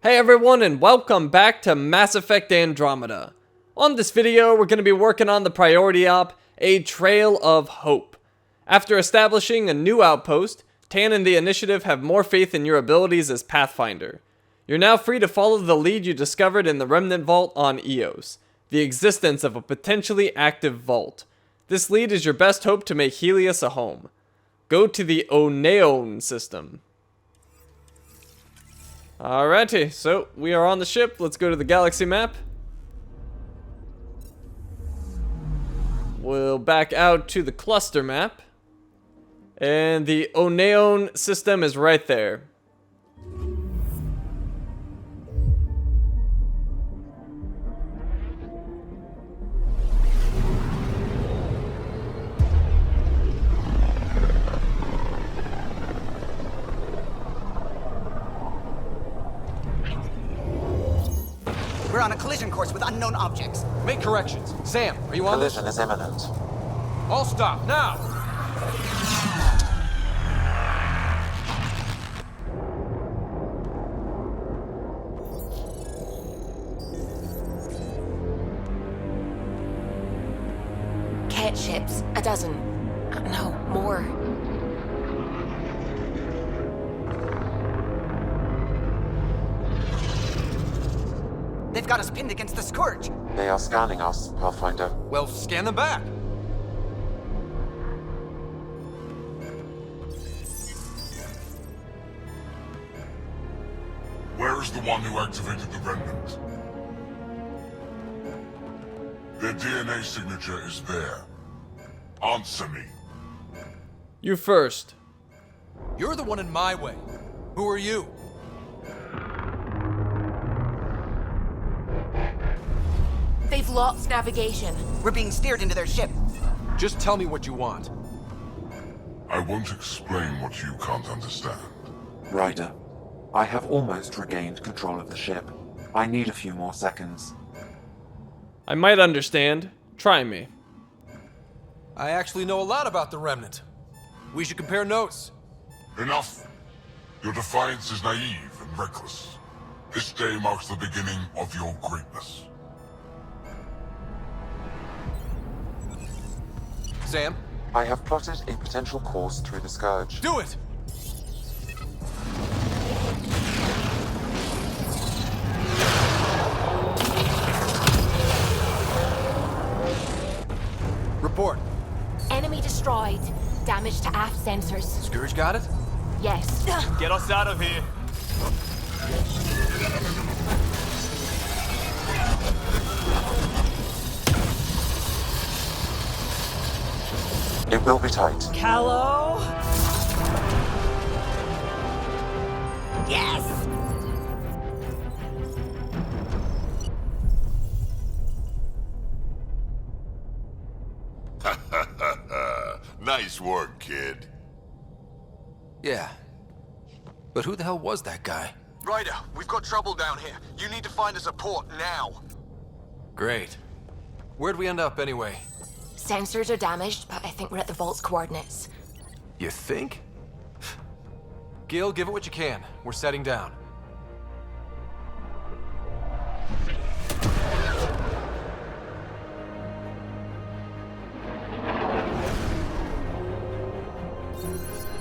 Hey everyone, and welcome back to Mass Effect Andromeda. On this video, we're going to be working on the priority op, A Trail of Hope. After establishing a new outpost, Tan and the Initiative have more faith in your abilities as Pathfinder. You're now free to follow the lead you discovered in the Remnant Vault on Eos, the existence of a potentially active vault. This lead is your best hope to make Helios a home. Go to the Oneon system. Alrighty, so we are on the ship. Let's go to the galaxy map. We'll back out to the cluster map. And the Oneon system is right there. We're on a collision course with unknown objects. Make corrections. Sam, are you on this? Collision is imminent. All stop, now! Kett ships, a dozen. No, more. They've got us pinned against the Scourge. They are scanning us, Pathfinder. Well, scan them back. Where is the one who activated the Remnant? Their DNA signature is there. Answer me. You first. You're the one in my way. Who are you? They've lost navigation. We're being steered into their ship. Just tell me what you want. I won't explain what you can't understand. Ryder, I have almost regained control of the ship. I need a few more seconds. I might understand. Try me. I actually know a lot about the Remnant. We should compare notes. Enough! Your defiance is naive and reckless. This day marks the beginning of your greatness. Sam, I have plotted a potential course through the Scourge. do it! Report. Enemy destroyed. Damage to aft sensors. Scourge got it? Yes. Get us out of here. It will be tight. Hello? Yes! Nice work, kid. Yeah. But who the hell was that guy? Ryder, we've got trouble down here. You need to find us a port now. Great. Where'd we end up anyway? Sensors are damaged, but I think we're at the vault's coordinates. You think? Gil, give it what you can. We're setting down.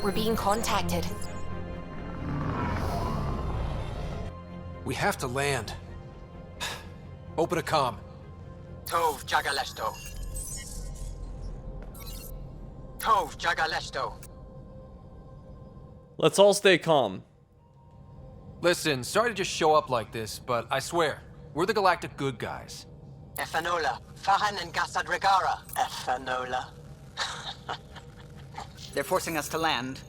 We're being contacted. We have to land. Open a comm. Tov Jagalesto. Tov Jagalesto. Let's all stay calm. Listen, sorry to just show up like this, but I swear, we're the galactic good guys. Efanola. Fahan and Gasadregara. Efanola. They're forcing us to land.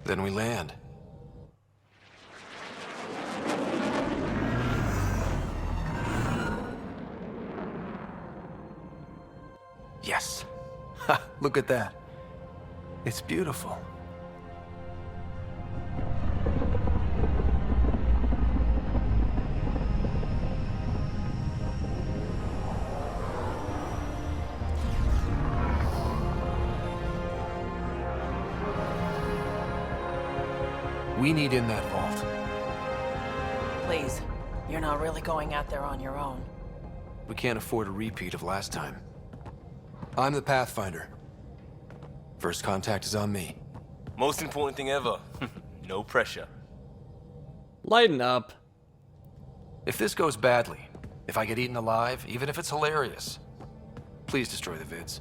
Then we land. Yes. Ha, look at that. It's beautiful. We need in that vault. Please, you're not really going out there on your own. We can't afford a repeat of last time. I'm the Pathfinder. First contact is on me. Most important thing ever. No pressure. Lighten up. If this goes badly, if I get eaten alive, even if it's hilarious, please destroy the vids.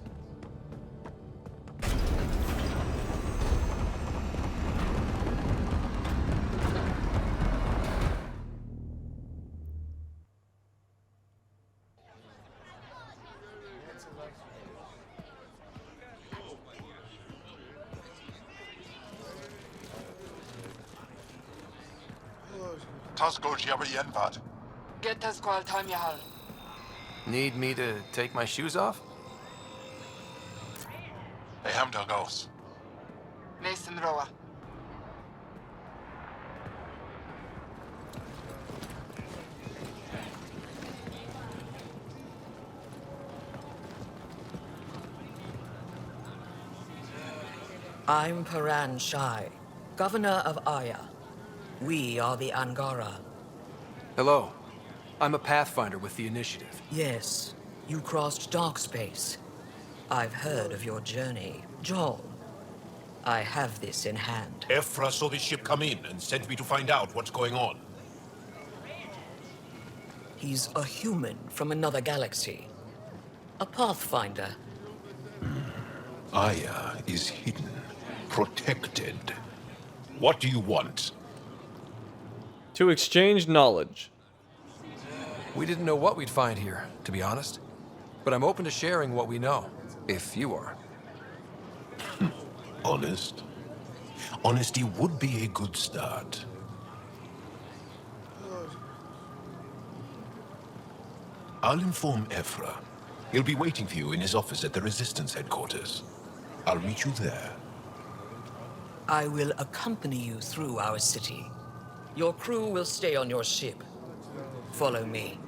Get us call time Yahal. Need me to take my shoes off? I am the ghost. Mason Roa. I'm Paran Shai, Governor of Aya. We are the Angara. Hello. I'm a Pathfinder with the Initiative. Yes, you crossed dark space. I've heard of your journey, Joel. I have this in hand. Ephra saw this ship come in and sent me to find out what's going on. He's a human from another galaxy. A Pathfinder. Aya is hidden, protected. What do you want? To exchange knowledge. We didn't know what we'd find here, to be honest. But I'm open to sharing what we know, if you are. Honest? Honesty would be a good start. I'll inform Ephra. He'll be waiting for you in his office at the Resistance headquarters. I'll meet you there. I will accompany you through our city. Your crew will stay on your ship. Follow me.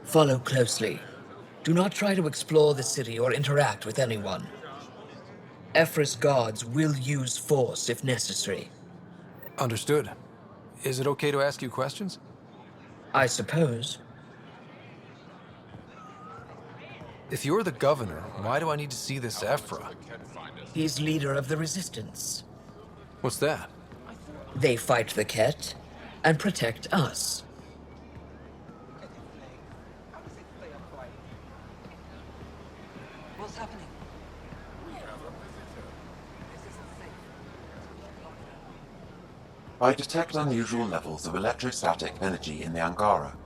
Follow closely. Do not try to explore the city or interact with anyone. Ephra's guards will use force if necessary. Understood. Is it okay to ask you questions? I suppose. If you're the governor, why do I need to see this Ephra? He's leader of the Resistance. What's that? They fight the Kett and protect us. What's happening? I detect unusual levels of electrostatic energy in the Angara.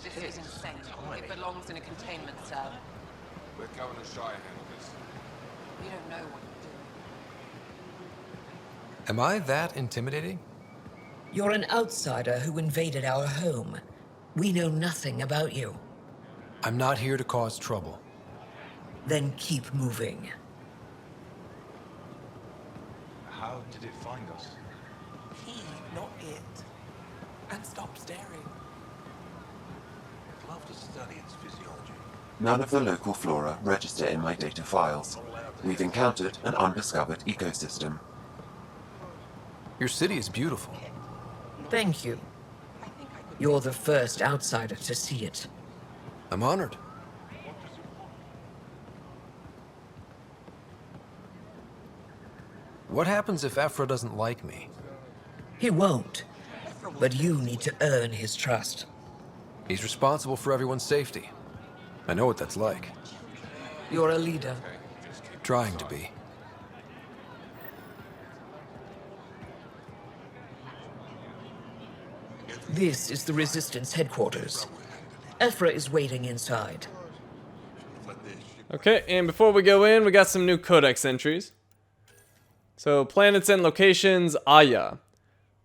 This is insane. It belongs in a containment cell. Let Governor Shire handle this. You don't know what you're doing. Am I that intimidating? You're an outsider who invaded our home. We know nothing about you. I'm not here to cause trouble. Then keep moving. How did it find us? He, not it. And stop staring. I'd love to study its physiology. None of the local flora register in my data files. We've encountered an undiscovered ecosystem. Your city is beautiful. Thank you. You're the first outsider to see it. I'm honored. What happens if Ephra doesn't like me? He won't. But you need to earn his trust. He's responsible for everyone's safety. I know what that's like. You're a leader. Trying to be. This is the Resistance headquarters. Ephra is waiting inside. Okay, and before we go in, we got some new codex entries. So, planets and locations, Aya.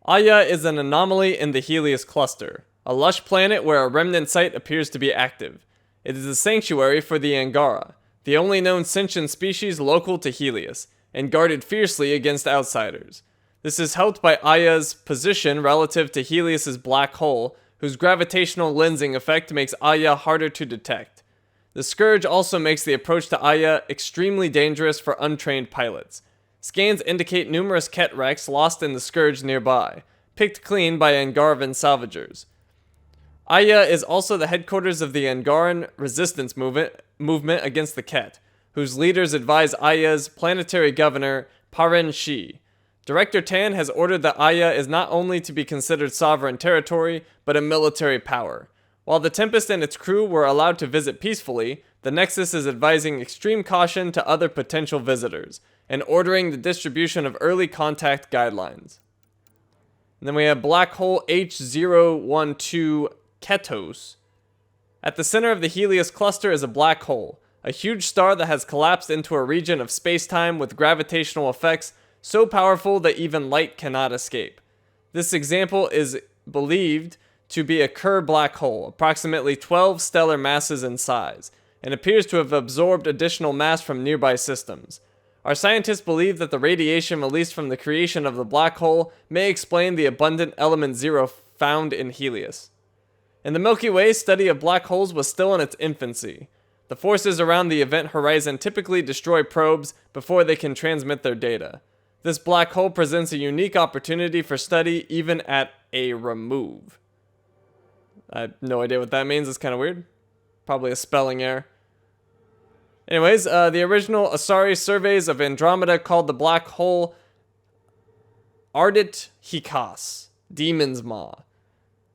Aya is an anomaly in the Helios cluster, a lush planet where a remnant site appears to be active. It is a sanctuary for the Angara, the only known sentient species local to Helios, and guarded fiercely against outsiders. This is helped by Aya's position relative to Helios' black hole, whose gravitational lensing effect makes Aya harder to detect. The Scourge also makes the approach to Aya extremely dangerous for untrained pilots. Scans indicate numerous Kett wrecks lost in the Scourge nearby, picked clean by Angarvan salvagers. Aya is also the headquarters of the Angaran resistance movement against the Kett, whose leaders advise Aya's planetary governor, Paren Shi. Director Tan has ordered that Aya is not only to be considered sovereign territory, but a military power. While the Tempest and its crew were allowed to visit peacefully, the Nexus is advising extreme caution to other potential visitors, and ordering the distribution of early contact guidelines. And then we have Black Hole H012 Kettos. At the center of the Helios cluster is a black hole, a huge star that has collapsed into a region of space-time with gravitational effects so powerful that even light cannot escape. This example is believed to be a Kerr black hole, approximately 12 stellar masses in size, and appears to have absorbed additional mass from nearby systems. Our scientists believe that the radiation released from the creation of the black hole may explain the abundant element zero found in Helios. In the Milky Way, study of black holes was still in its infancy. The forces around the event horizon typically destroy probes before they can transmit their data. This black hole presents a unique opportunity for study even at a remove. I have no idea what that means. It's kind of weird. Probably a spelling error. Anyways, the original Asari surveys of Andromeda called the black hole Ardit Hikas, Demon's Maw.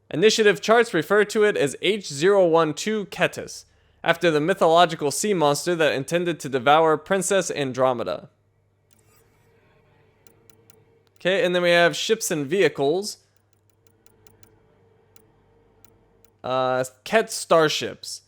Initiative charts refer to it as H012 Kettis, after the mythological sea monster that intended to devour Princess Andromeda. Okay, and then we have ships and vehicles. Kett starships.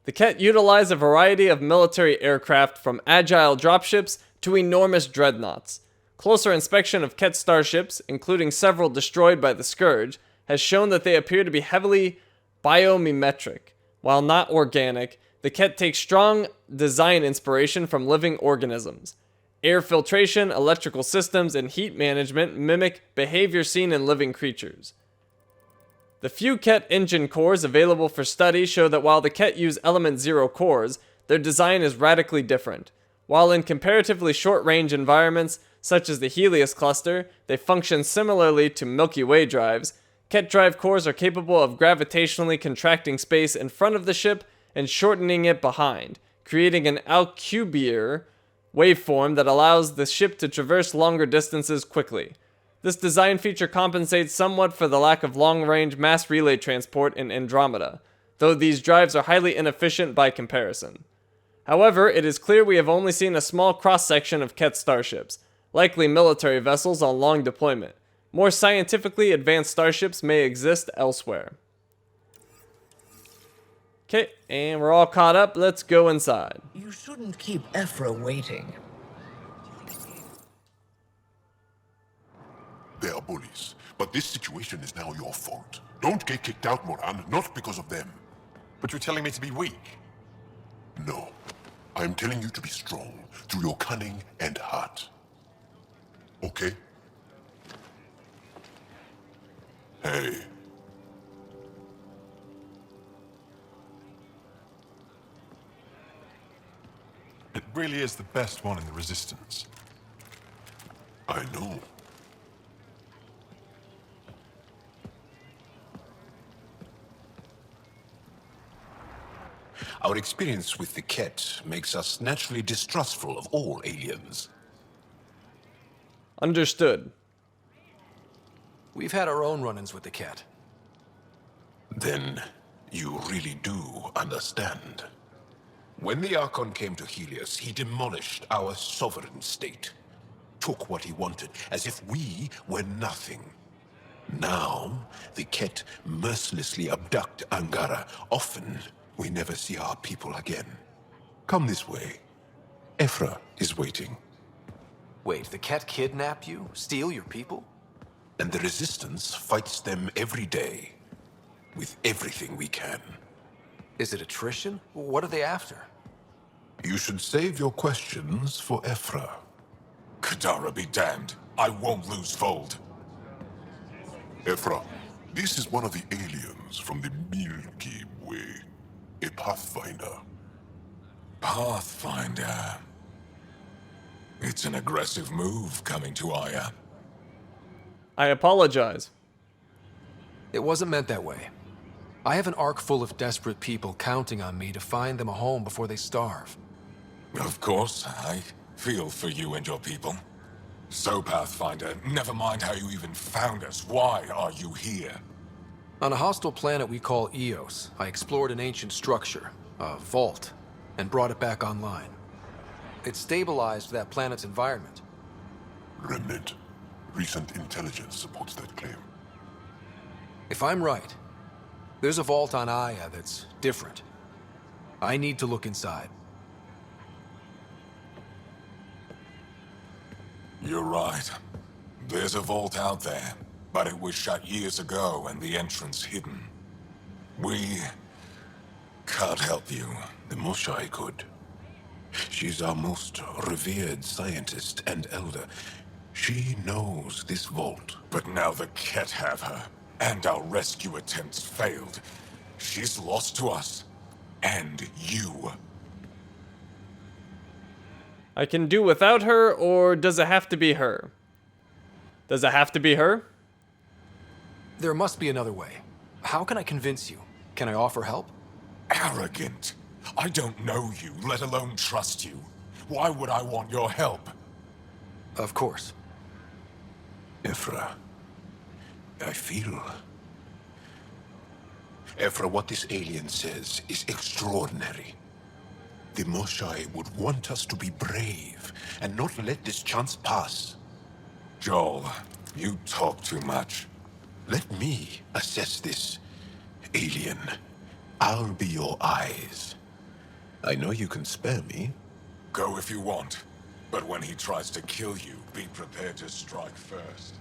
The Kett utilize a variety of military aircraft, from agile dropships to enormous dreadnoughts. Closer inspection of Kett starships, including several destroyed by the Scourge, has shown that they appear to be heavily biomimetic. While not organic, the Kett take strong design inspiration from living organisms. Air filtration, electrical systems, and heat management mimic behavior seen in living creatures. The few Kett engine cores available for study show that while the Kett use element zero cores, their design is radically different. While in comparatively short-range environments, such as the Helios cluster, they function similarly to Milky Way drives, Kett drive cores are capable of gravitationally contracting space in front of the ship and shortening it behind, creating an Alcubierre waveform that allows the ship to traverse longer distances quickly. This design feature compensates somewhat for the lack of long-range mass relay transport in Andromeda, though these drives are highly inefficient by comparison. However, it is clear we have only seen a small cross-section of Kett starships, likely military vessels on long deployment. More scientifically advanced starships may exist elsewhere. Okay, and we're all caught up. Let's go inside. You shouldn't keep Ephra waiting. They are bullies, but this situation is now your fault. Don't get kicked out, Moran, not because of them. But you're telling me to be weak? No. I'm telling you to be strong, through your cunning and heart. Okay? Hey. It really is the best one in the Resistance. I know. Our experience with the Kett makes us naturally distrustful of all aliens. Understood. We've had our own run-ins with the Kett. Then you really do understand. When the Archon came to Helios, he demolished our sovereign state. Took what he wanted, as if we were nothing. Now, the Kett mercilessly abduct Angara. Often, we never see our people again. Come this way. Ephra is waiting. Wait, the Kett kidnap you? Steal your people? And the Resistance fights them every day. With everything we can. Is it attrition? What are they after? You should save your questions for Ephra. Kadara be damned. I won't lose Fold. Ephra, this is one of the aliens from the Milky Way. A pathfinder. Pathfinder. It's an aggressive move coming to Aya. I apologize. It wasn't meant that way. I have an ark full of desperate people counting on me to find them a home before they starve. Of course, I feel for you and your people. So, Pathfinder, never mind how you even found us. Why are you here? On a hostile planet we call Eos, I explored an ancient structure, a vault, and brought it back online. It stabilized that planet's environment. Remnant. Recent intelligence supports that claim. If I'm right, there's a vault on Aya that's different. I need to look inside. You're right. There's a vault out there, but it was shut years ago and the entrance hidden. We can't help you. The Moshai could. She's our most revered scientist and elder. She knows this vault. But now the Kett have her, and our rescue attempts failed. She's lost to us, and you. I can do without her, or does it have to be her? Does it have to be her? There must be another way. How can I convince you? Can I offer help? Arrogant. I don't know you, let alone trust you. Why would I want your help? Of course. Ephra, I feel... Ephra, what this alien says is extraordinary. The Moshai would want us to be brave and not let this chance pass. Joel, you talk too much. Let me assess this alien. I'll be your eyes. I know you can spare me. Go if you want, but when he tries to kill you, be prepared to strike first.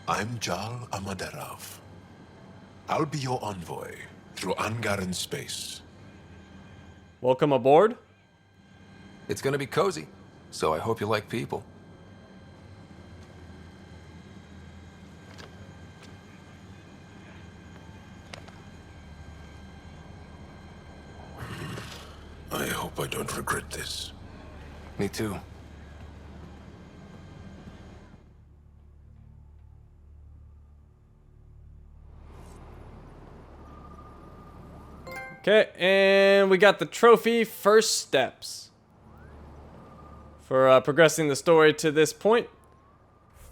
I'm Jal Amaderov. I'll be your envoy through Angaran space. Welcome aboard. It's gonna be cozy, so I hope you like people. I hope I don't regret this. Me too. Okay, and we got the trophy First Steps for progressing the story to this point.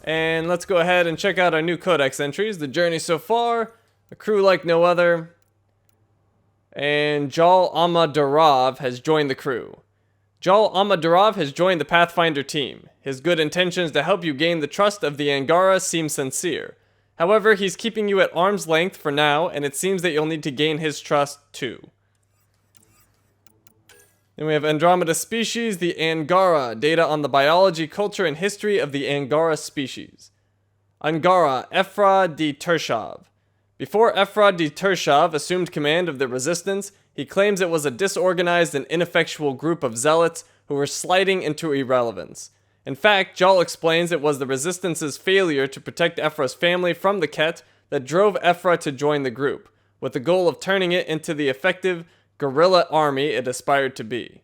And let's go ahead and check out our new codex entries. The journey so far, a crew like no other, and Jal Amadarov has joined the crew. Jal Amadarov has joined the Pathfinder team. His good intentions to help you gain the trust of the Angara seem sincere. However, he's keeping you at arm's length for now, and it seems that you'll need to gain his trust too. Then we have Andromeda species, the Angara, data on the biology, culture, and history of the Angara species. Angara, Ephra de Tershov. Before Ephra de Tershov assumed command of the Resistance, he claims it was a disorganized and ineffectual group of zealots who were sliding into irrelevance. In fact, Jal explains it was the Resistance's failure to protect Ephra's family from the Kett that drove Ephra to join the group, with the goal of turning it into the effective guerrilla army it aspired to be.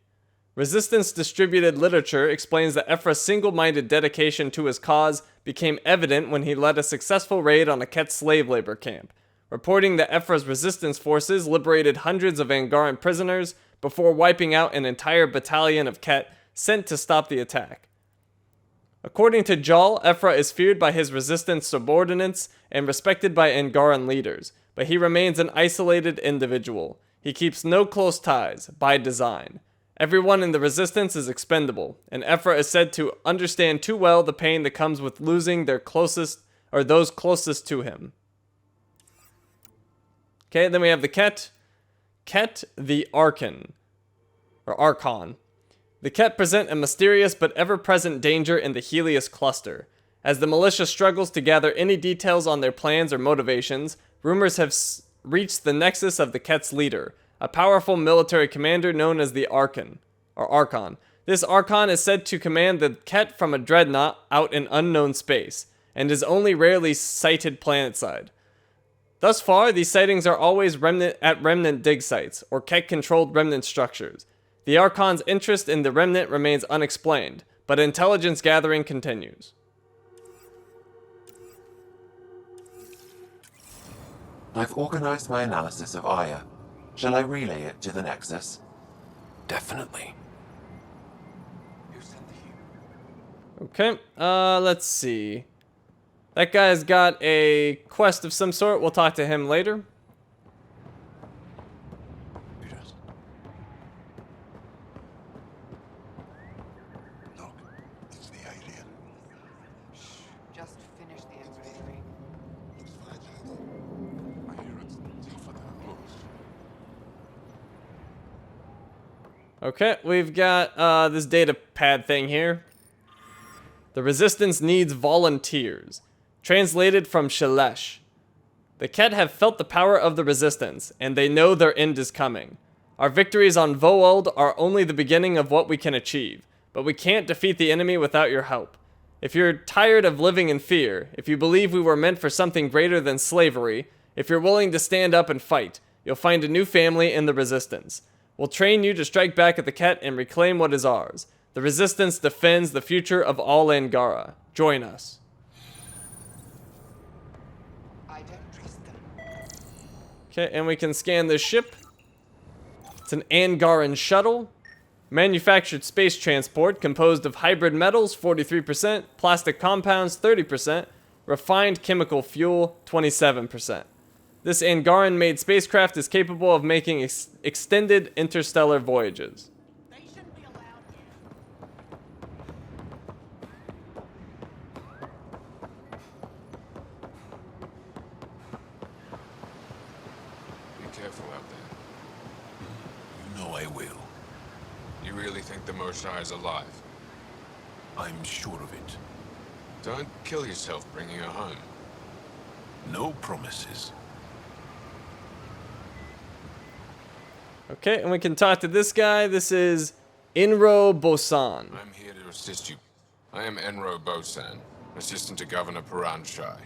Resistance distributed literature explains that Ephra's single-minded dedication to his cause became evident when he led a successful raid on a Kett slave labor camp, reporting that Ephra's resistance forces liberated hundreds of Angaran prisoners before wiping out an entire battalion of Kett sent to stop the attack. According to Jal, Ephra is feared by his resistance subordinates and respected by Angaran leaders, but he remains an isolated individual. He keeps no close ties, by design. Everyone in the resistance is expendable, and Ephra is said to understand too well the pain that comes with losing their closest, or those closest to him. Okay, then we have the Kett. Kett the Archon, or Archon. The Kett present a mysterious but ever-present danger in the Helios cluster. As the militia struggles to gather any details on their plans or motivations, rumors have reached the nexus of the Kett's leader, a powerful military commander known as the Archon, or Archon. This Archon is said to command the Kett from a dreadnought out in unknown space, and is only rarely sighted planetside. Thus far, these sightings are always Remnant dig sites, or Kett-controlled Remnant structures. The Archon's interest in the Remnant remains unexplained, but intelligence gathering continues. I've organized my analysis of Aya. Shall I relay it to the Nexus? Definitely. Okay, let's see. That guy's got a quest of some sort. We'll talk to him later. Just finish the embroidery. Okay, we've got this data pad thing here. The Resistance needs volunteers. Translated from Shalesh. The Kett have felt the power of the Resistance, and they know their end is coming. Our victories on Voeld are only the beginning of what we can achieve, but we can't defeat the enemy without your help. If you're tired of living in fear, if you believe we were meant for something greater than slavery, if you're willing to stand up and fight, you'll find a new family in the Resistance. We'll train you to strike back at the Kett and reclaim what is ours. The Resistance defends the future of all Angara. Join us. Okay, and we can scan this ship. It's an Angaran shuttle. Manufactured space transport composed of hybrid metals, 43%, plastic compounds, 30%, refined chemical fuel, 27%. This Angaran-made spacecraft is capable of making extended interstellar voyages. Careful out there. You know I will. You really think the Moshae is alive? I'm sure of it. Don't kill yourself bringing her home. No promises. Okay, and we can talk to this guy. This is Inro Bosan. I'm here to assist you. I am Enro Bosan, assistant to Governor Paran Shai.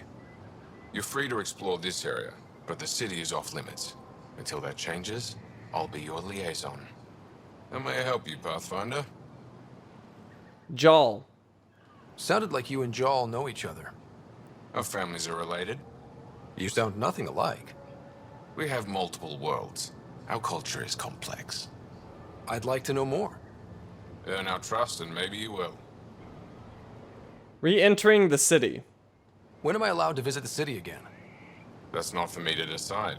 You're free to explore this area, but the city is off limits. Until that changes, I'll be your liaison. How may I help you, Pathfinder? Jal. Sounded like you and Jal know each other. Our families are related. You sound nothing alike. We have multiple worlds. Our culture is complex. I'd like to know more. Earn our trust and maybe you will. Re-entering the city. When am I allowed to visit the city again? That's not for me to decide.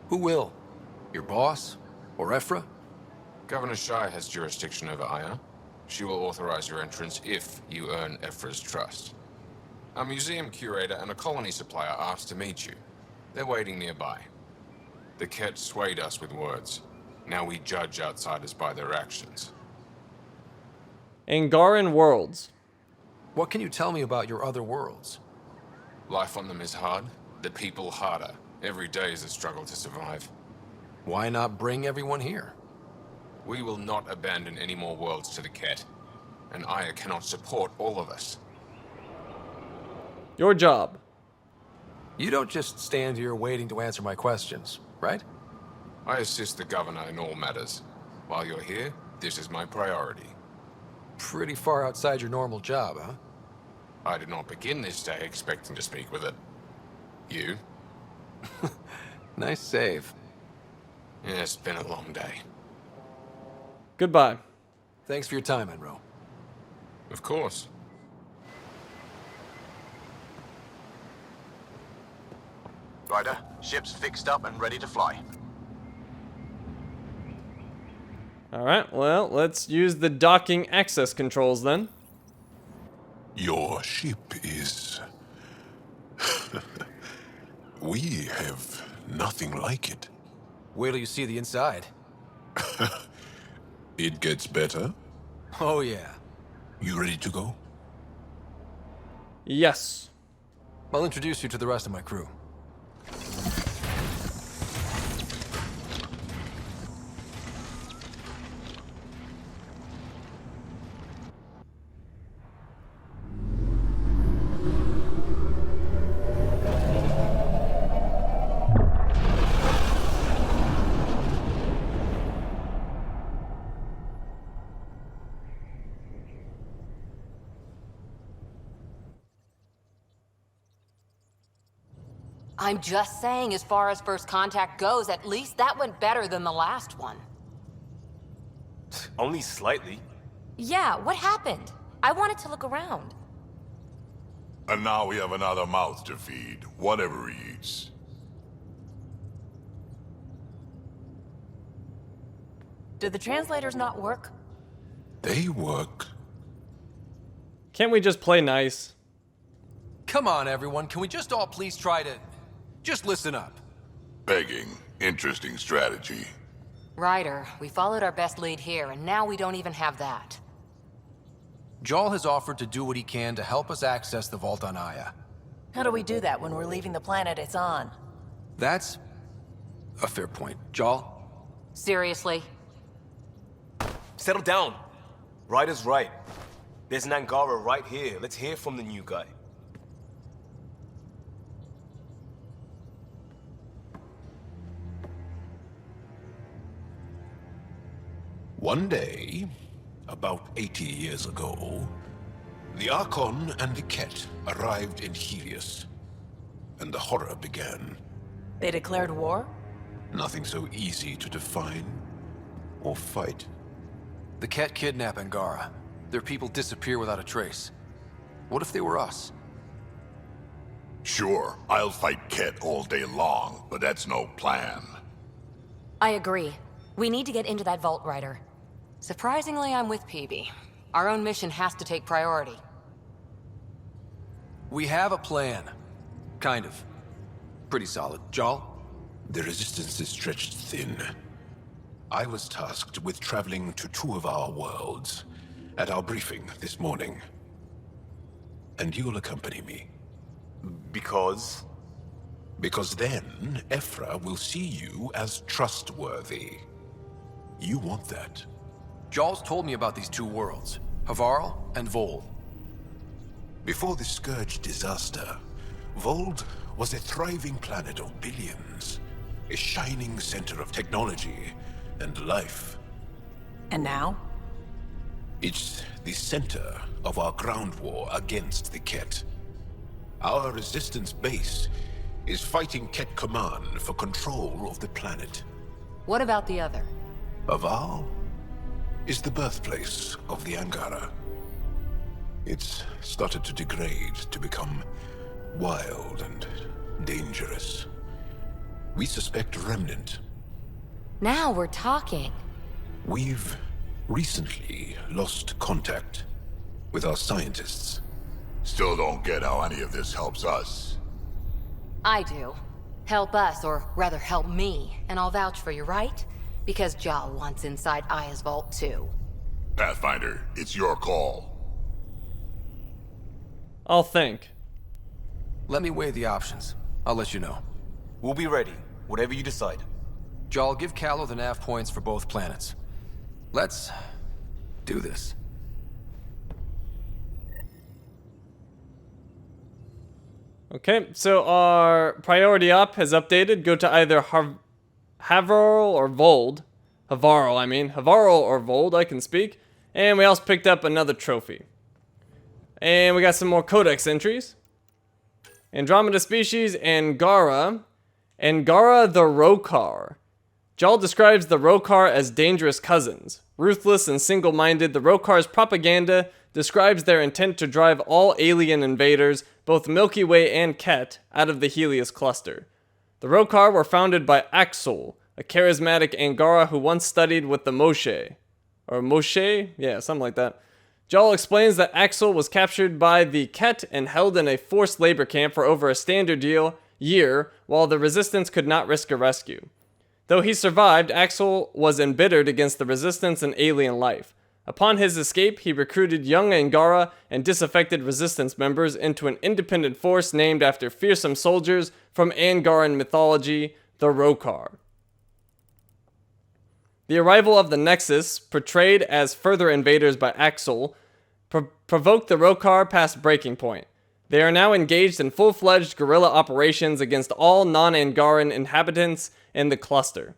Who will? Your boss? Or Ephra? Governor Shai has jurisdiction over Aya. She will authorize your entrance if you earn Ephra's trust. A museum curator and a colony supplier asked to meet you. They're waiting nearby. The Kett swayed us with words. Now we judge outsiders by their actions. Angaran worlds. What can you tell me about your other worlds? Life on them is hard, the people harder. Every day is a struggle to survive. Why not bring everyone here? We will not abandon any more worlds to the Kett, and Aya cannot support all of us. Your job. You don't just stand here waiting to answer my questions, right? I assist the governor in all matters. While you're here, this is my priority. Pretty far outside your normal job, huh? I did not begin this day expecting to speak with it. You? Nice save. Yeah, it's been a long day. Goodbye. Thanks for your time, Enro. Of course. Ryder, ship's fixed up and ready to fly. Alright, well, let's use the docking access controls then. Your ship is... We have nothing like it. Wait till you see the inside. It gets better. Oh, yeah. You ready to go? Yes. I'll introduce you to the rest of my crew. I'm just saying, as far as first contact goes, at least that went better than the last one. Only slightly. Yeah, what happened? I wanted to look around. And now we have another mouth to feed, whatever he eats. Did the translators not work? They work. Can't we just play nice? Come on, everyone. Can we just all please try to... just listen up? Begging. Interesting strategy. Ryder, we followed our best lead here, and now we don't even have that. Jarl has offered to do what he can to help us access the vault on Aya. How do we do that when we're leaving the planet it's on? That's a fair point. Jarl? Seriously? Settle down. Ryder's right. There's an Angara right here. Let's hear from the new guy. One day, about 80 years ago, the Archon and the Kett arrived in Helios, and the horror began. They declared war? Nothing so easy to define or fight. The Kett kidnap Angara. Their people disappear without a trace. What if they were us? Sure, I'll fight Kett all day long, but that's no plan. I agree. We need to get into that vault, Ryder. Surprisingly, I'm with PB. Our own mission has to take priority. We have a plan. Kind of. Pretty solid. Jarl? The resistance is stretched thin. I was tasked with traveling to two of our worlds at our briefing this morning. And you'll accompany me. Because? Because then, Ephra will see you as trustworthy. You want that. Jarl's told me about these two worlds, Havarl and Vold. Before the Scourge disaster, Vold was a thriving planet of billions. A shining center of technology and life. And now? It's the center of our ground war against the Kett. Our resistance base is fighting Kett Command for control of the planet. What about the other? Havarl is the birthplace of the Angara. It's started to degrade, to become wild and dangerous. We suspect Remnant. Now we're talking. We've recently lost contact with our scientists. Still don't get how any of this helps us. I do. Help us, or rather help me, and I'll vouch for you, right? Because Jarl wants inside Aya's vault too. Pathfinder, it's your call. I'll think. Let me weigh the options. I'll let you know. We'll be ready, whatever you decide. Jarl, give Callow the nav points for both planets. Let's do this. Okay, so our priority up has updated. Go to either Havarl or Vold. Havarl or Vold, I can speak. And we also picked up another trophy. And we got some more codex entries. Andromeda species, Angara. Angara the Rokar. Jarl describes the Rokar as dangerous cousins. Ruthless and single-minded, the Rokar's propaganda describes their intent to drive all alien invaders, both Milky Way and Kett, out of the Helios cluster. The Rokar were founded by Axel, a charismatic Angara who once studied with the Moshe. Or Moshe? Yeah, something like that. Jarl explains that Axel was captured by the Kett and held in a forced labor camp for over a standard year, while the Resistance could not risk a rescue. Though he survived, Axel was embittered against the Resistance and alien life. Upon his escape, he recruited young Angara and disaffected Resistance members into an independent force named after fearsome soldiers from Angaran mythology, the Rokar. The arrival of the Nexus, portrayed as further invaders by Axel, provoked the Rokar past breaking point. They are now engaged in full-fledged guerrilla operations against all non-Angaran inhabitants in the cluster.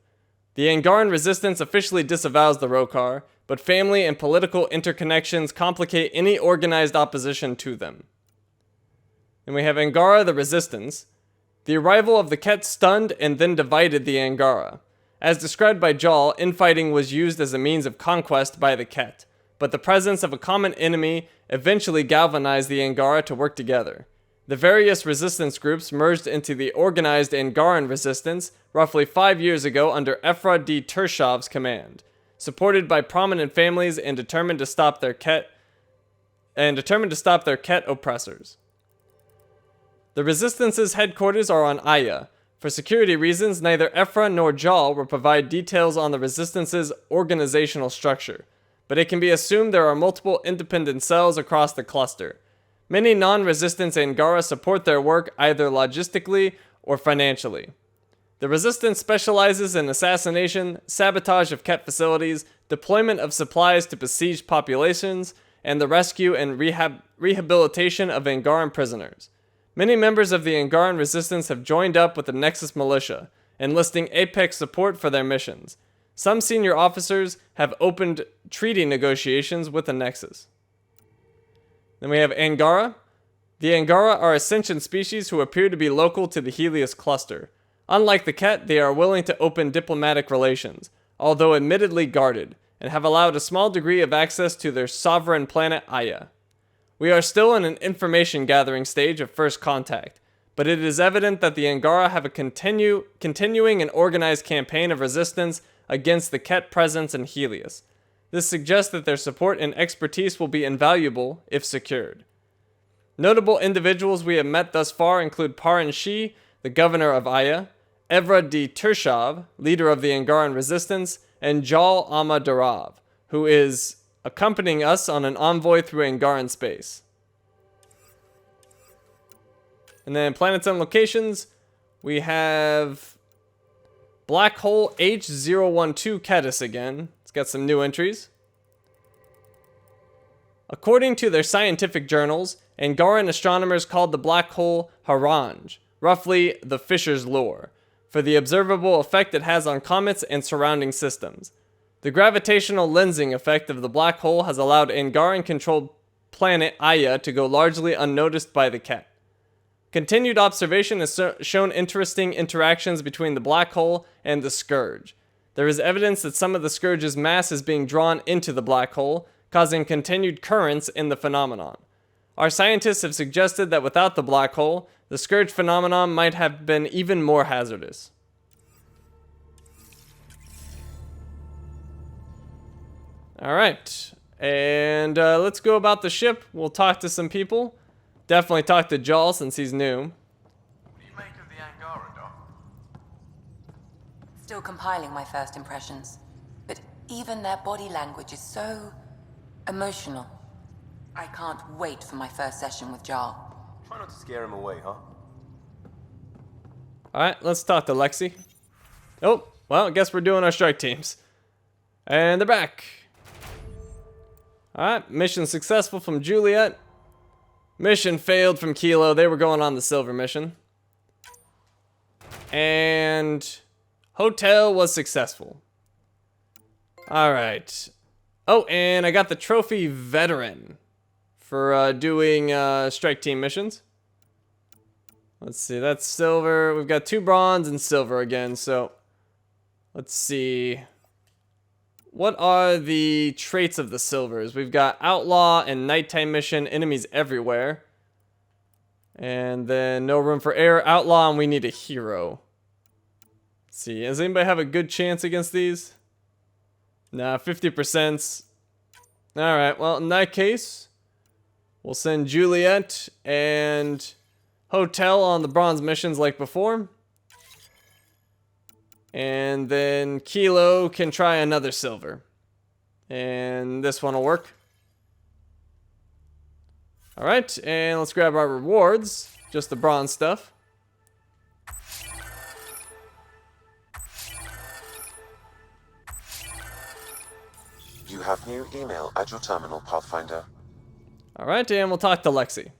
The Angaran resistance officially disavows the Rokar, but family and political interconnections complicate any organized opposition to them. Then we have Angara the Resistance. The arrival of the Kett stunned and then divided the Angara. As described by Jaal, infighting was used as a means of conquest by the Kett, but the presence of a common enemy eventually galvanized the Angara to work together. The various resistance groups merged into the organized Angaran resistance roughly 5 years ago under Ephra D. Tershav's command, supported by prominent families and determined to stop their Kett oppressors. The resistance's headquarters are on Aya. For security reasons, neither Ephra nor Jaal will provide details on the resistance's organizational structure, but it can be assumed there are multiple independent cells across the cluster. Many non-resistance Angara support their work either logistically or financially. The Resistance specializes in assassination, sabotage of Kett facilities, deployment of supplies to besieged populations, and the rescue and rehabilitation of Angaran prisoners. Many members of the Angaran Resistance have joined up with the Nexus Militia, enlisting Apex support for their missions. Some senior officers have opened treaty negotiations with the Nexus. Then we have Angara. The Angara are a sentient species who appear to be local to the Helios cluster. Unlike the Kett, they are willing to open diplomatic relations, although admittedly guarded, and have allowed a small degree of access to their sovereign planet Aya. We are still in an information gathering stage of first contact, but it is evident that the Angara have a continuing and organized campaign of resistance against the Kett presence in Helios. This suggests that their support and expertise will be invaluable if secured. Notable individuals we have met thus far include Paran Shi, the governor of Aya, Evra D. Tershav, leader of the Angaran Resistance, and Jaal Darav, who is accompanying us on an envoy through Angaran space. And then planets and locations, we have Black Hole H012 Kettis again. It's got some new entries. According to their scientific journals, Angaran astronomers called the black hole Haranj, roughly the Fisher's Lure, for the observable effect it has on comets and surrounding systems. The gravitational lensing effect of the black hole has allowed Angaran-controlled planet Aya to go largely unnoticed by the Kett. Continued observation has shown interesting interactions between the black hole and the Scourge. There is evidence that some of the Scourge's mass is being drawn into the black hole, causing continued currents in the phenomenon. Our scientists have suggested that without the black hole, the Scourge phenomenon might have been even more hazardous. Alright, and let's go about the ship. We'll talk to some people. Definitely talk to Jaal since he's new. What do you make of the Angara, Doc? Still compiling my first impressions. But even their body language is so emotional. I can't wait for my first session with Jaal. Try not to scare him away, huh? Alright, let's talk to Lexi. Oh, well, I guess we're doing our strike teams. And they're back. Alright, mission successful from Juliet. Mission failed from Kilo. They were going on the silver mission. And hotel was successful. Alright. Oh, and I got the trophy veteran for doing strike team missions. Let's see, that's silver. We've got 2 bronze and silver again, so let's see. What are the traits of the silvers? We've got outlaw and nighttime mission, enemies everywhere. And then no room for error, outlaw, and we need a hero. Let's see, does anybody have a good chance against these? Nah, 50%. Alright, well, in that case, we'll send Juliet and Hotel on the bronze missions like before. And then Kilo can try another silver. And this one will work. Alright, and let's grab our rewards. Just the bronze stuff. You have new email at your terminal, Pathfinder. Alright, and we'll talk to Lexi.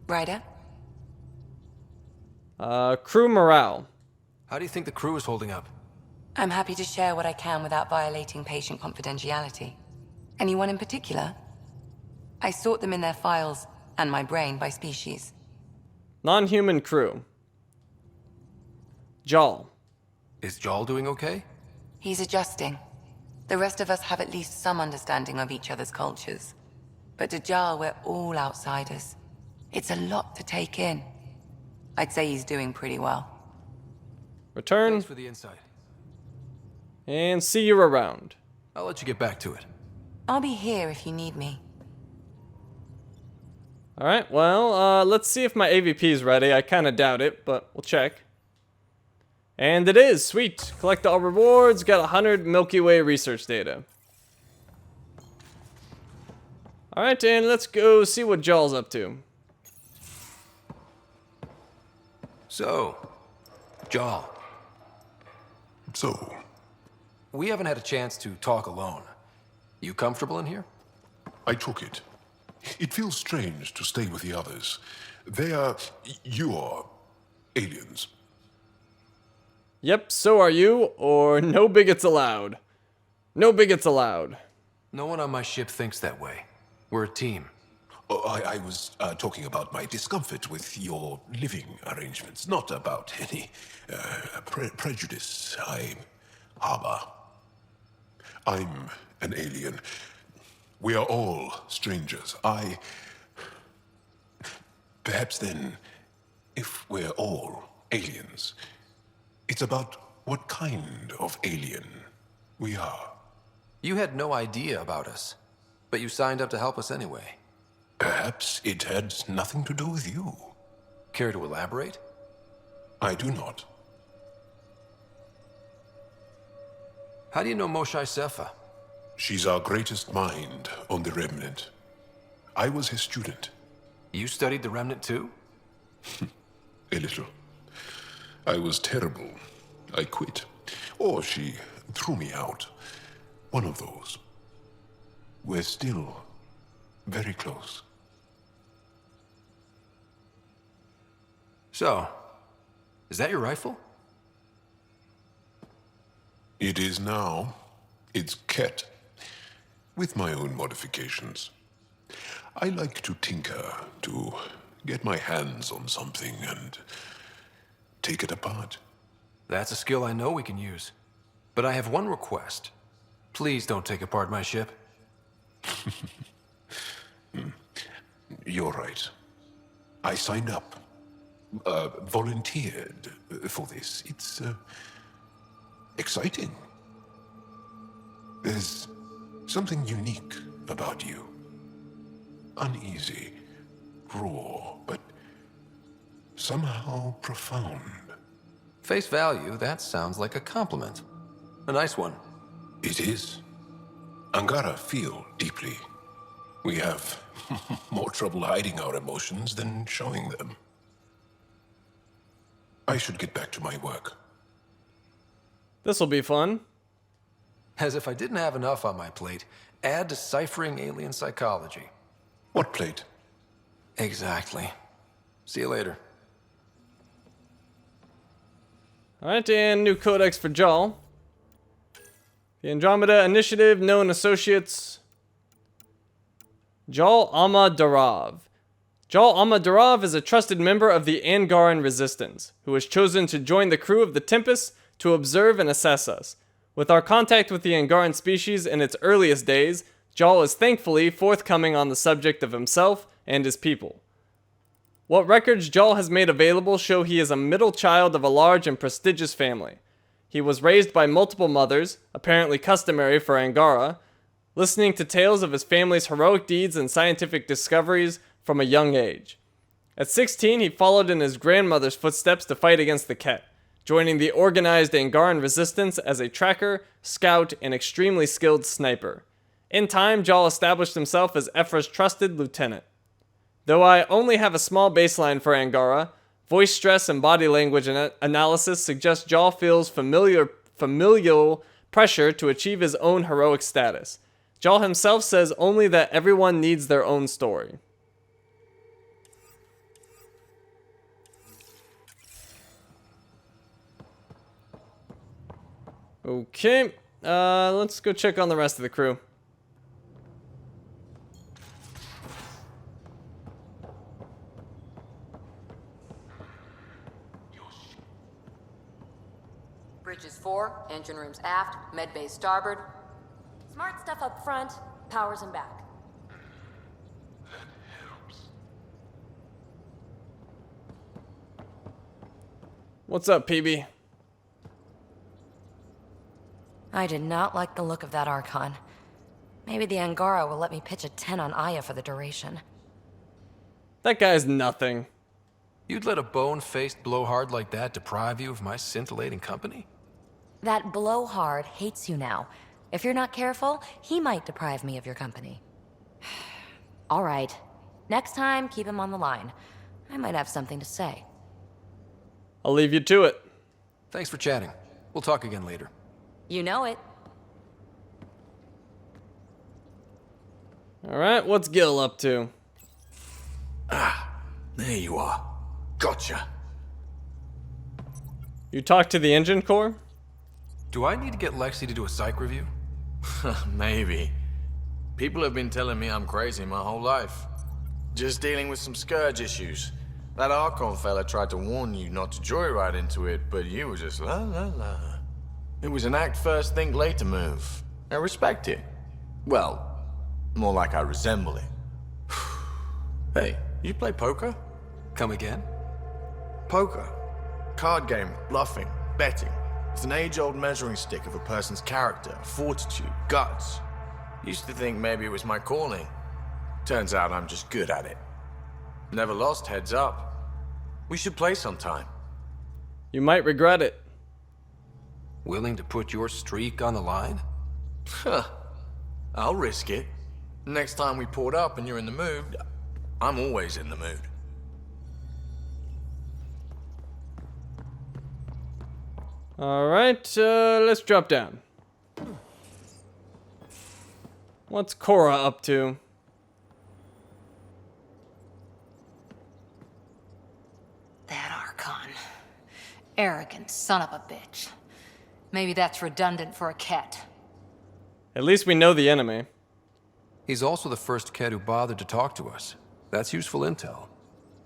Ryder? Crew morale. How do you think the crew is holding up? I'm happy to share what I can without violating patient confidentiality. Anyone in particular? I sort them in their files and my brain by species. Non-human crew. Jal. Is Jal doing okay? He's adjusting. The rest of us have at least some understanding of each other's cultures. But to Jar, we're all outsiders. It's a lot to take in. I'd say he's doing pretty well. Return. Thanks for the insight. And see you around. I'll let you get back to it. I'll be here if you need me. Alright, well, let's see if my AVP is ready. I kind of doubt it, but we'll check. And it is! Sweet! Collect all rewards, got 100 Milky Way research data. Alright, and let's go see what Jal's up to. So, Jal. So, We haven't had a chance to talk alone. You comfortable in here? I took it. It feels strange to stay with the others. They are... you are... aliens. Yep, so are you, or no bigots allowed. No bigots allowed. No one on my ship thinks that way. We're a team. Oh, I was talking about my discomfort with your living arrangements, not about any prejudice I harbor. I'm an alien. We are all strangers. Perhaps then, if we're all aliens, it's about what kind of alien we are. You had no idea about us, but you signed up to help us anyway. Perhaps it had nothing to do with you. Care to elaborate? I do not. How do you know Moshae Sefa? She's our greatest mind on the Remnant. I was his student. You studied the Remnant too? A little. I was terrible. I quit. Or she threw me out. One of those. We're still very close. So, is that your rifle? It is now. It's Kett. With my own modifications. I like to tinker, to get my hands on something and take it apart. That's a skill I know we can use. But I have one request. Please don't take apart my ship. You're right. I signed up. Volunteered for this. It's exciting. There's something unique about you. Uneasy, raw, but somehow profound. Face value, that sounds like a compliment. A nice one. It is. Angara feel deeply. We have more trouble hiding our emotions than showing them. I should get back to my work. This'll be fun. As if I didn't have enough on my plate, add deciphering alien psychology. What plate? Exactly. See you later. Alright, and new codex for Jal. The Andromeda Initiative, known associates. Jal Amadarav. Jal Amadarav is a trusted member of the Angaran Resistance, who was chosen to join the crew of the Tempest to observe and assess us. With our contact with the Angaran species in its earliest days, Jal is thankfully forthcoming on the subject of himself and his people. What records Jal has made available show he is a middle child of a large and prestigious family. He was raised by multiple mothers, apparently customary for Angara, listening to tales of his family's heroic deeds and scientific discoveries from a young age. At 16, he followed in his grandmother's footsteps to fight against the Kett, joining the organized Angaran resistance as a tracker, scout, and extremely skilled sniper. In time, Jal established himself as Ephra's trusted lieutenant. Though I only have a small baseline for Angara, voice stress and body language analysis suggest Jal feels familial pressure to achieve his own heroic status. Jal himself says only that everyone needs their own story. Okay, let's go check on the rest of the crew. Bridges 4, engine rooms aft, med bay starboard. Smart stuff up front, powers in back. What's up, PB? I did not like the look of that Archon. Maybe the Angara will let me pitch a 10 on Aya for the duration. That guy's nothing. You'd let a bone-faced blowhard like that deprive you of my scintillating company? That blowhard hates you now. If you're not careful, he might deprive me of your company. All right. Next time, keep him on the line. I might have something to say. I'll leave you to it. Thanks for chatting. We'll talk again later. You know it. Alright, what's Gil up to? There you are. Gotcha. You talked to the engine core? Do I need to get Lexi to do a psych review? Maybe. People have been telling me I'm crazy my whole life. Just dealing with some scourge issues. That Archon fella tried to warn you not to joyride into it, but you were just la la la. It was an act first, think later move. I respect it. Well, more like I resemble it. Hey, you play poker? Come again? Poker. Card game, bluffing, betting. It's an age-old measuring stick of a person's character, fortitude, guts. Used to think maybe it was my calling. Turns out I'm just good at it. Never lost, heads up. We should play sometime. You might regret it. Willing to put your streak on the line? Huh. I'll risk it. Next time we port up and you're in the mood, I'm always in the mood. Alright, let's drop down. What's Cora up to? That Archon. Arrogant son of a bitch. Maybe that's redundant for a Kett. At least we know the enemy. He's also the first Kett who bothered to talk to us. That's useful intel.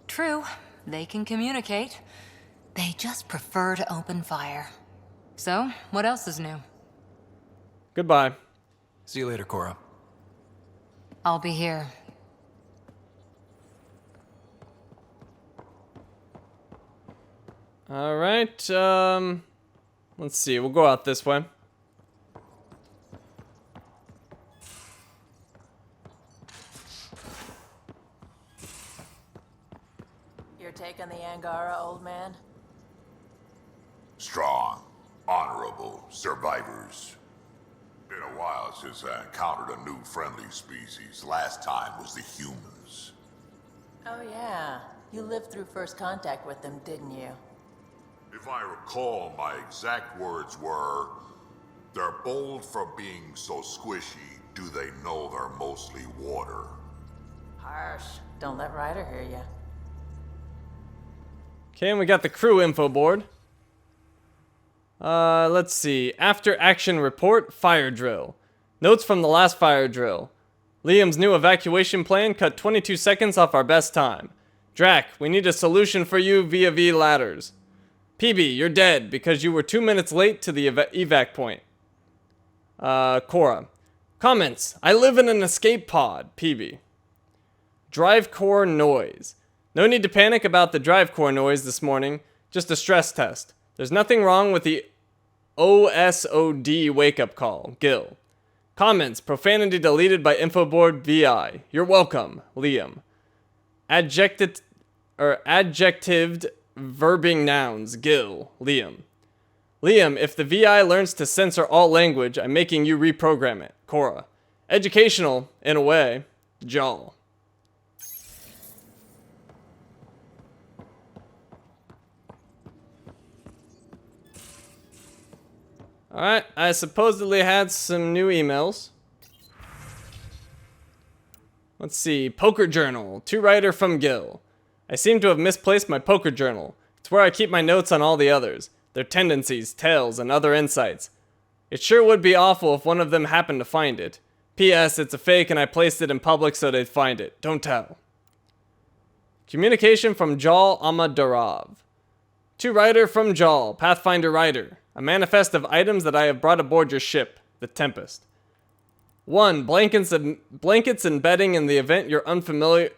True. They can communicate. They just prefer to open fire. So, what else is new? Goodbye. See you later, Cora. I'll be here. Alright, let's see, we'll go out this way. Your take on the Angara, old man? Strong, honorable survivors. Been a while since I encountered a new friendly species. Last time was the humans. Oh yeah. You lived through first contact with them, didn't you? If I recall, my exact words were, "They're bold for being so squishy. Do they know they're mostly water?" Harsh. Don't let Ryder hear you. Okay, and we got the crew info board. Let's see. After action report, fire drill. Notes from the last fire drill. Liam's new evacuation plan cut 22 seconds off our best time. Drac, we need a solution for you via V ladders. PB, you're dead because you were 2 minutes late to the evac point. Cora. Comments. I live in an escape pod. PB. Drive core noise. No need to panic about the drive core noise this morning. Just a stress test. There's nothing wrong with the OSOD wake-up call. Gil. Comments. Profanity deleted by Infoboard VI. You're welcome. Liam. Adjectived verbing nouns. Gil. Liam. Liam, if the VI learns to censor all language, I'm making you reprogram it. Cora. Educational, in a way. Jal. Alright, I supposedly had some new emails. Let's see. Poker journal. To writer from Gil. I seem to have misplaced my poker journal. It's where I keep my notes on all the others. Their tendencies, tales, and other insights. It sure would be awful if one of them happened to find it. P.S. It's a fake and I placed it in public so they'd find it. Don't tell. Communication from Jal Amadarav. To writer from Jal, Pathfinder writer. A manifest of items that I have brought aboard your ship, the Tempest. 1. Blankets and bedding in the event your unfamiliar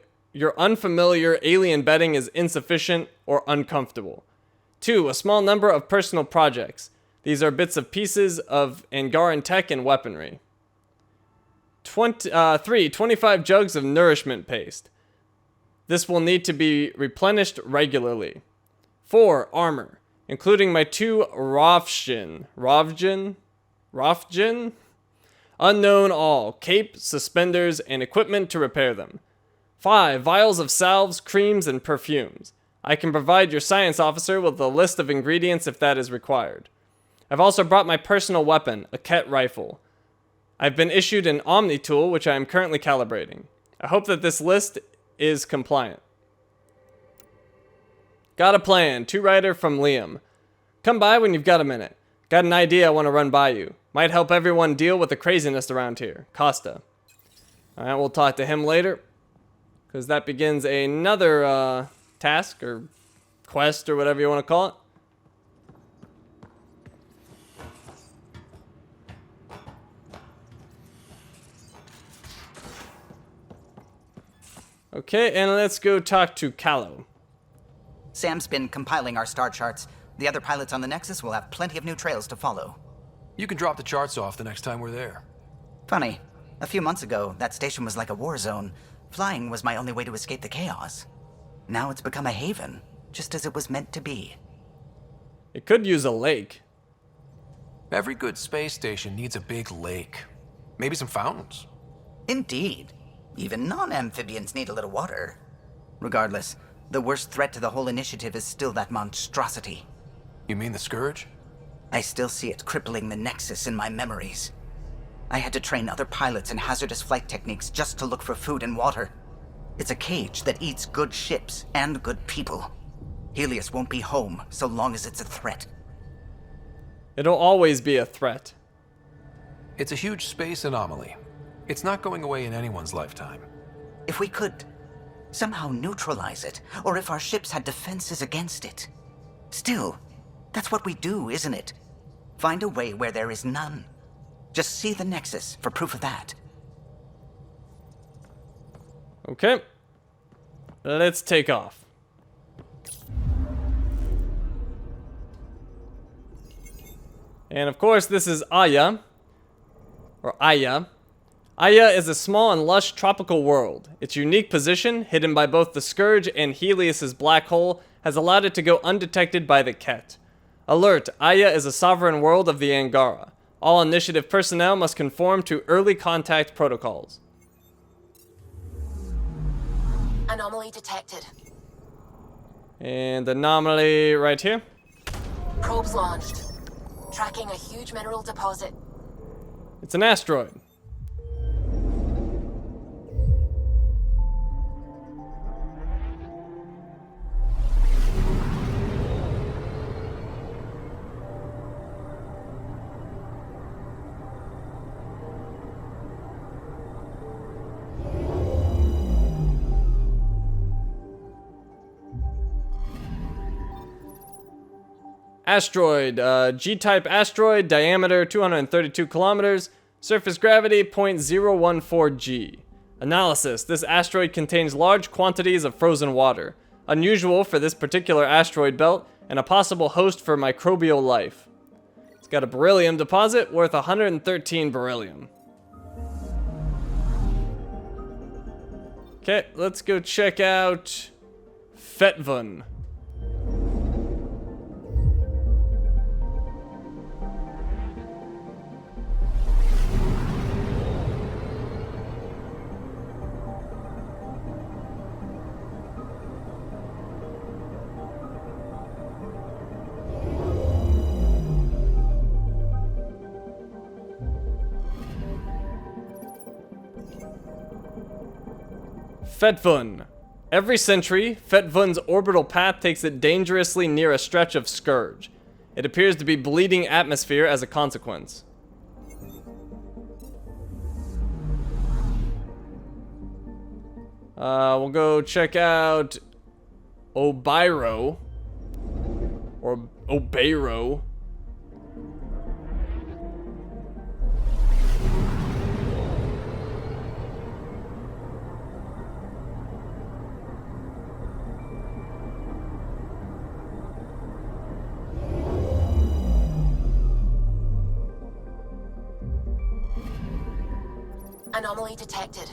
alien bedding is insufficient or uncomfortable. 2. A small number of personal projects. These are bits of pieces of Angaran tech and weaponry. 3. 25 jugs of nourishment paste. This will need to be replenished regularly. 4. Armor, including my 2 Rovjin? Unknown all, cape, suspenders, and equipment to repair them. 5. Vials of salves, creams, and perfumes. I can provide your science officer with a list of ingredients if that is required. I've also brought my personal weapon, a Kett rifle. I've been issued an Omni tool, which I am currently calibrating. I hope that this list is compliant. Got a plan. 2 Rider from Liam. Come by when you've got a minute. Got an idea I want to run by you. Might help everyone deal with the craziness around here. Costa. Alright, we'll talk to him later. Because that begins another task or quest or whatever you want to call it. Okay, and let's go talk to Callow. Sam's been compiling our star charts. The other pilots on the Nexus will have plenty of new trails to follow. You can drop the charts off the next time we're there. Funny. A few months ago, that station was like a war zone. Flying was my only way to escape the chaos. Now it's become a haven, just as it was meant to be. It could use a lake. Every good space station needs a big lake. Maybe some fountains. Indeed. Even non-amphibians need a little water. Regardless, the worst threat to the whole initiative is still that monstrosity. You mean the Scourge? I still see it crippling the Nexus in my memories. I had to train other pilots in hazardous flight techniques just to look for food and water. It's a cage that eats good ships and good people. Helios won't be home so long as it's a threat. It'll always be a threat. It's a huge space anomaly. It's not going away in anyone's lifetime. If we could somehow neutralize it, or if our ships had defenses against it. Still, that's what we do, isn't it? Find a way where there is none. Just see the Nexus for proof of that. Okay. Let's take off. And of course, this is Aya. Or Aya. Aya is a small and lush tropical world. Its unique position, hidden by both the Scourge and Helios's black hole, has allowed it to go undetected by the Kett. Alert! Aya is a sovereign world of the Angara. All initiative personnel must conform to early contact protocols. Anomaly detected. And anomaly right here. Probes launched. Tracking a huge mineral deposit. It's an asteroid. Asteroid, G-type asteroid, diameter 232 kilometers, surface gravity 0.014 G. Analysis, this asteroid contains large quantities of frozen water, unusual for this particular asteroid belt, and a possible host for microbial life. It's got a beryllium deposit worth 113 beryllium. Okay, let's go check out Fetvun. Fetvun. Every century, Fetvun's orbital path takes it dangerously near a stretch of Scourge. It appears to be bleeding atmosphere as a consequence. We'll go check out Obeiro. Or Obeiro. Anomaly detected.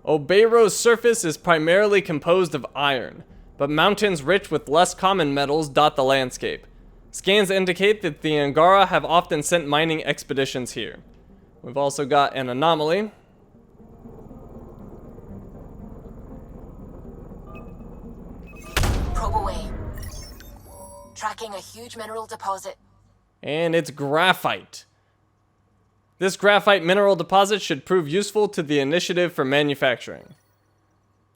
Obeiro's surface is primarily composed of iron, but mountains rich with less common metals dot the landscape. Scans indicate that the Angara have often sent mining expeditions here. We've also got an anomaly. Probe away. Tracking a huge mineral deposit. And it's graphite. This graphite mineral deposit should prove useful to the initiative for manufacturing.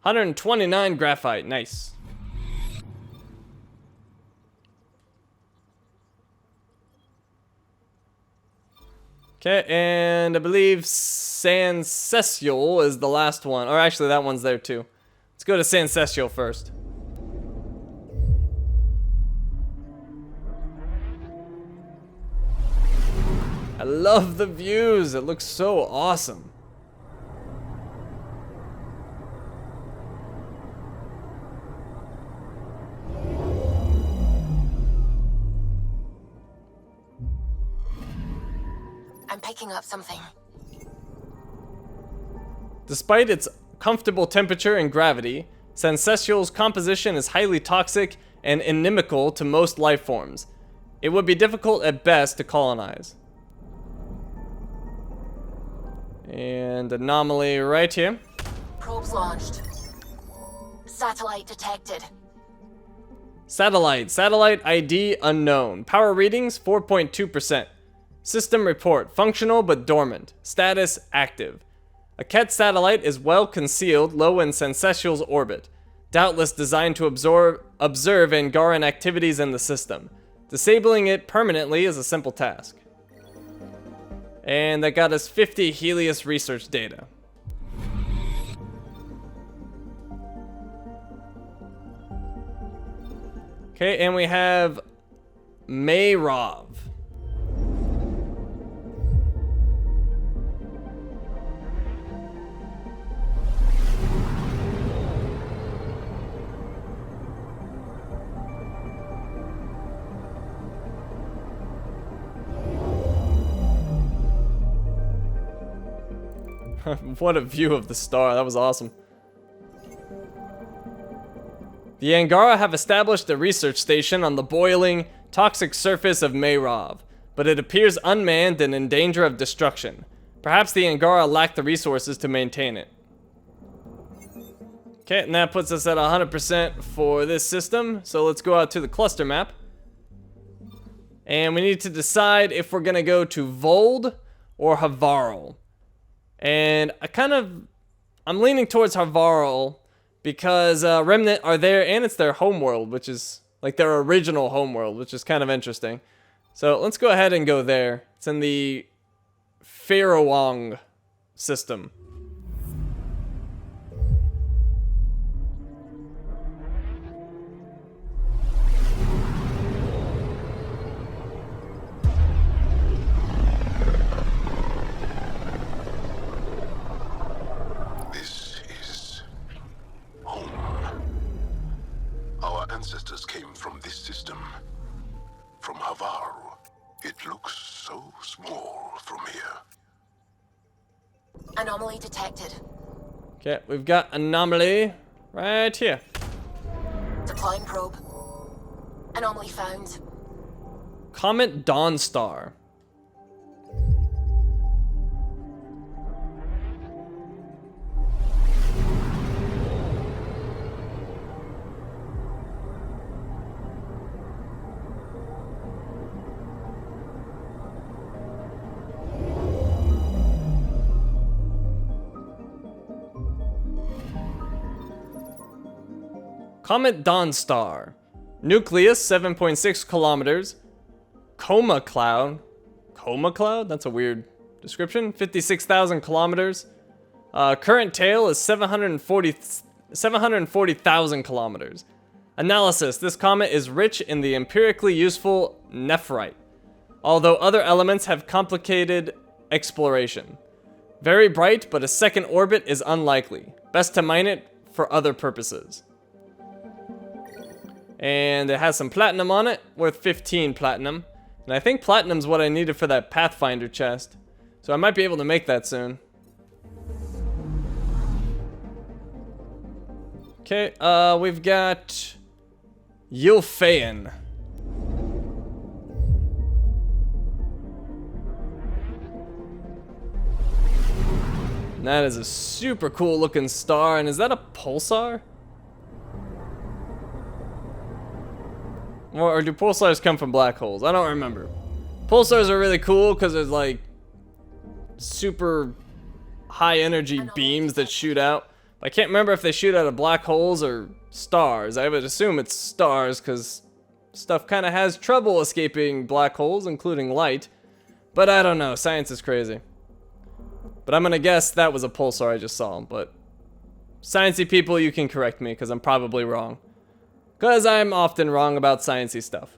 129 graphite, nice. Okay, and I believe San Cecial is the last one. Or actually, that one's there too. Let's go to San Cecial first. I love the views. It looks so awesome. I'm picking up something. Despite its comfortable temperature and gravity, San Cecial's composition is highly toxic and inimical to most life forms. It would be difficult at best to colonize. And anomaly right here. Probes launched. Satellite detected. Satellite ID unknown. Power readings 4.2%. System report functional but dormant. Status active. A Kett satellite is well concealed low in San Cecial's orbit, doubtless designed to observe Angaran activities in the system. Disabling it permanently is a simple task. And that got us 50 Helios research data. Okay, and we have Mayrov. What a view of the star. That was awesome. The Angara have established a research station on the boiling, toxic surface of Mayrov, but it appears unmanned and in danger of destruction. Perhaps the Angara lack the resources to maintain it. Okay, and that puts us at 100% for this system. So let's go out to the cluster map. And we need to decide if we're going to go to Vold or Havarl. And I'm leaning towards Havarl because Remnant are there and it's their homeworld, which is like their original homeworld, which is kind of interesting. So let's go ahead and go there. It's in the Farawang system. Ancestors came from this system, from Havarl. It looks so small from here. Anomaly detected. Okay, we've got anomaly right here. Deploying probe. Anomaly found. Comet Dawnstar. Comet Dawnstar. Nucleus 7.6 kilometers. Coma Cloud. Coma Cloud? That's a weird description. 56,000 kilometers. Current tail is 740,000 kilometers. Analysis. This comet is rich in the empirically useful nephrite, although other elements have complicated exploration. Very bright, but a second orbit is unlikely. Best to mine it for other purposes. And it has some platinum on it, worth 15 platinum. And I think platinum's what I needed for that Pathfinder chest. So I might be able to make that soon. Okay, we've got Yulfayan. That is a super cool looking star, and is that a pulsar? Or do pulsars come from black holes? I don't remember. Pulsars are really cool because there's like super high energy beams that shoot out. I can't remember if they shoot out of black holes or stars. I would assume it's stars because stuff kind of has trouble escaping black holes, including light. But I don't know. Science is crazy. But I'm gonna guess that was a pulsar I just saw. But sciencey people, you can correct me because I'm probably wrong. Because I'm often wrong about sciencey stuff.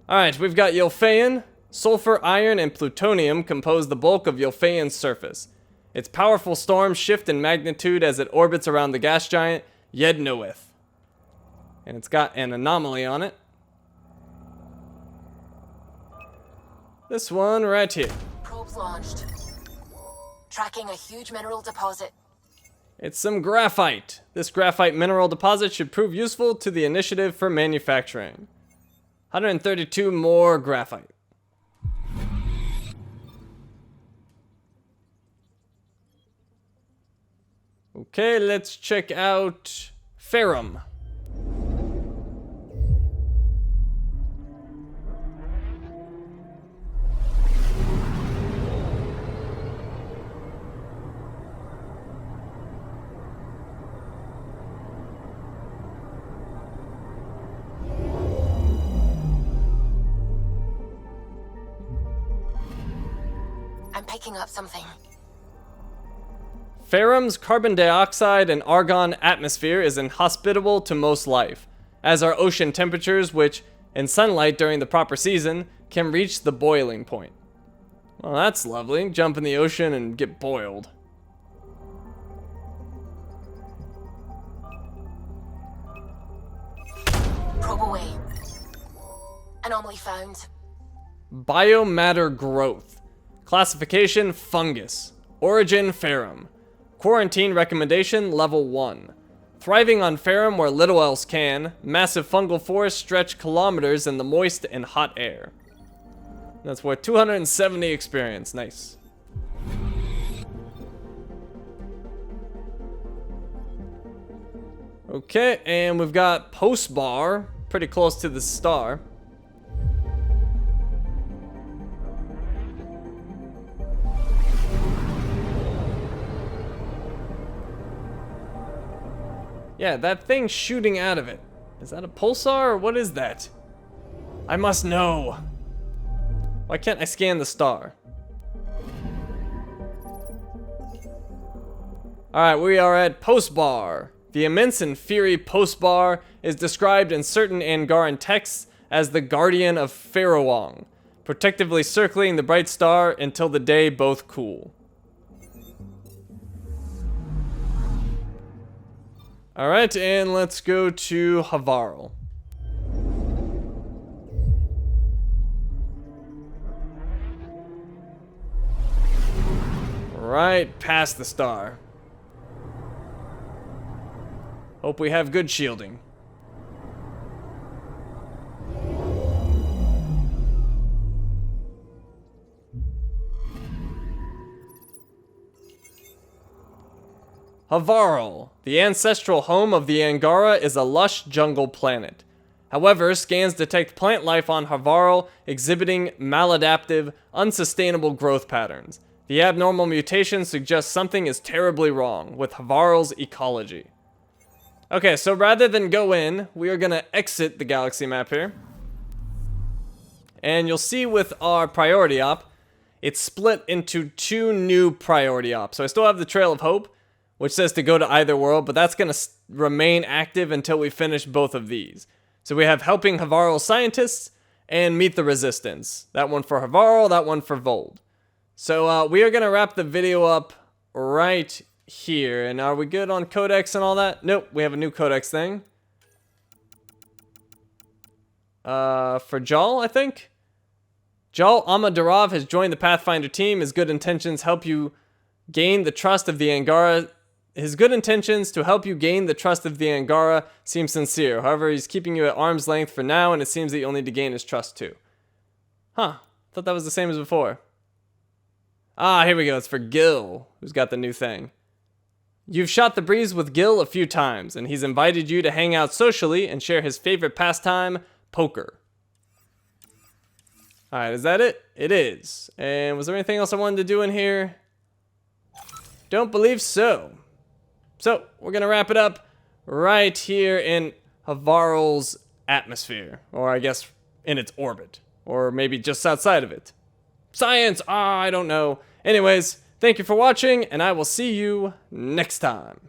Alright, we've got Yulfayan. Sulfur, iron, and plutonium compose the bulk of Yulfayan's surface. Its powerful storms shift in magnitude as it orbits around the gas giant Yednoeth. And it's got an anomaly on it. This one right here. Probes launched. Tracking a huge mineral deposit. It's some graphite. This graphite mineral deposit should prove useful to the initiative for manufacturing. 132 more graphite. Okay, let's check out ferrum. I'm picking up something. Ferrum's carbon dioxide and argon atmosphere is inhospitable to most life, as are ocean temperatures which, in sunlight during the proper season, can reach the boiling point. Well, that's lovely. Jump in the ocean and get boiled. Probe away. Anomaly found. Biomatter growth. Classification fungus. Origin ferrum. Quarantine recommendation level 1. Thriving on ferrum where little else can, massive fungal forests stretch kilometers in the moist and hot air. That's worth 270 experience. Nice. Okay, and we've got post bar, pretty close to the star. Yeah, that thing shooting out of it. Is that a pulsar or what is that? I must know. Why can't I scan the star? Alright, we are at post bar. The immense and fiery post bar is described in certain Angaran texts as the guardian of Farawong, protectively circling the bright star until the day both cool. Alright, and let's go to Havarl. Right past the star. Hope we have good shielding. Havarl, the ancestral home of the Angara, is a lush jungle planet. However, scans detect plant life on Havarl exhibiting maladaptive, unsustainable growth patterns. The abnormal mutation suggests something is terribly wrong with Havarl's ecology. Okay, so rather than go in, we are going to exit the galaxy map here. And you'll see with our priority op, it's split into 2 new priority ops. So I still have the Trail of Hope, which says to go to either world, but that's going to remain active until we finish both of these. So we have helping Havarl scientists and meet the resistance. That one for Havarl, that one for Vold. So we are going to wrap the video up right here. And are we good on codex and all that? Nope, we have a new codex thing. For Jal, I think? Jal Amadarav has joined the Pathfinder team. His good intentions help you gain the trust of the Angara his good intentions to help you gain the trust of the Angara seem sincere. However, he's keeping you at arm's length for now, and it seems that you'll need to gain his trust too. Huh. Thought that was the same as before. Ah, here we go. It's for Gil, who's got the new thing. You've shot the breeze with Gil a few times, and he's invited you to hang out socially and share his favorite pastime, poker. Alright, is that it? It is. And was there anything else I wanted to do in here? Don't believe so. So, we're going to wrap it up right here in Havarl's atmosphere. Or I guess in its orbit. Or maybe just outside of it. Science! I don't know. Anyways, thank you for watching, and I will see you next time.